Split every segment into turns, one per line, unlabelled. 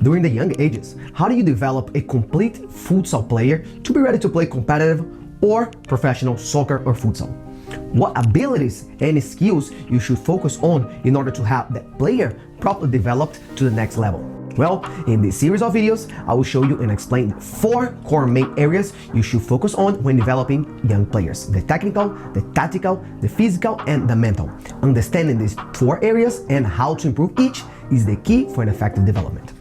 During the young ages, how do you develop a complete futsal player to be ready to play competitive or professional soccer or futsal? What abilities and skills you should focus on in order to have that player properly developed to the next level? Well, in this series of videos, I will show you and explain 4 core main areas you should focus on when developing young players: the technical, the tactical, the physical, and the mental. Understanding these 4 areas and how to improve each is the key for an effective development.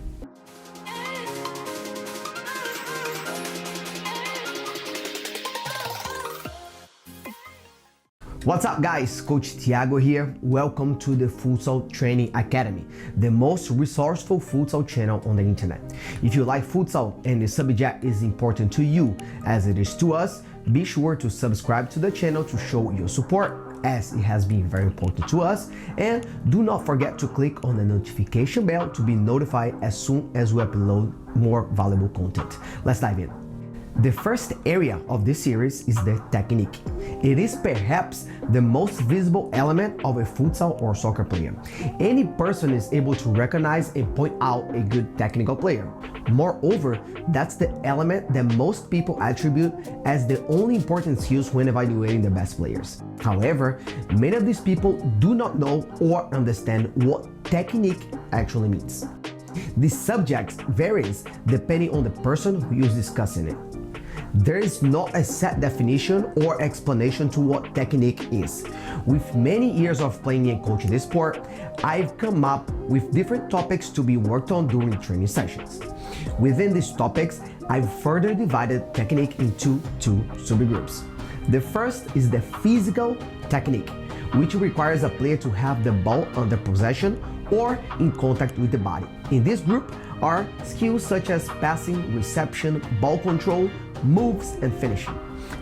What's up guys, Coach Thiago here. Welcome to the Futsal Training Academy, the most resourceful futsal channel on the internet. If you like futsal and the subject is important to you as it is to us, be sure to subscribe to the channel to show your support, as it has been very important to us, and do not forget to click on the notification bell to be notified as soon as we upload more valuable content. Let's dive in. The first area of this series is the technique. It is perhaps the most visible element of a futsal or soccer player. Any person is able to recognize and point out a good technical player. Moreover, that's the element that most people attribute as the only important skills when evaluating the best players. However, many of these people do not know or understand what technique actually means. This subject varies depending on the person who is discussing it. There is not a set definition or explanation to what technique is. With many years of playing and coaching this sport, I've come up with different topics to be worked on during training sessions. Within these topics, I've further divided technique into 2 subgroups. The first is the physical technique, which requires a player to have the ball under possession or in contact with the body. In this group are skills such as passing, reception, ball control, moves, and finishing.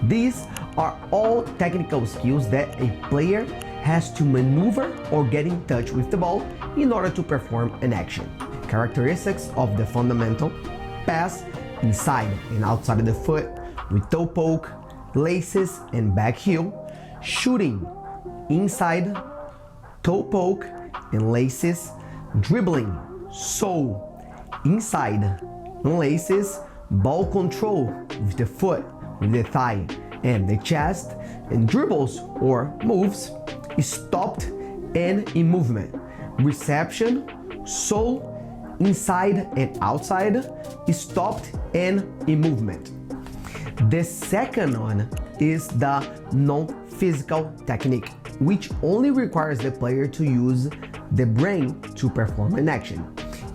These are all technical skills that a player has to maneuver or get in touch with the ball in order to perform an action. Characteristics of the fundamental: pass inside and outside of the foot with toe poke, laces, and back heel; shooting inside, toe poke, and laces; dribbling, sole, inside, and laces; ball control with the foot, with the thigh, and the chest; and dribbles or moves, stopped and in movement; reception, sole, inside and outside, stopped and in movement. The second one is the non-physical technique, which only requires the player to use the brain to perform an action.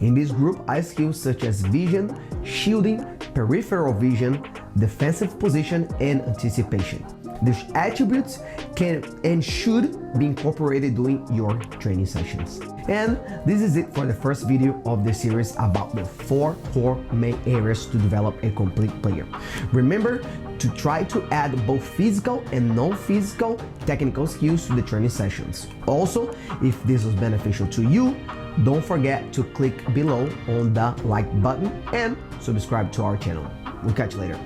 In this group are skills such as vision, shielding, peripheral vision, defensive position, and anticipation. These attributes can and should be incorporated during your training sessions. And this is it for the first video of the series about the 4 core main areas to develop a complete player. Remember to try to add both physical and non-physical technical skills to the training sessions. Also, if this was beneficial to you, don't forget to click below on the like button and subscribe to our channel. We'll catch you later.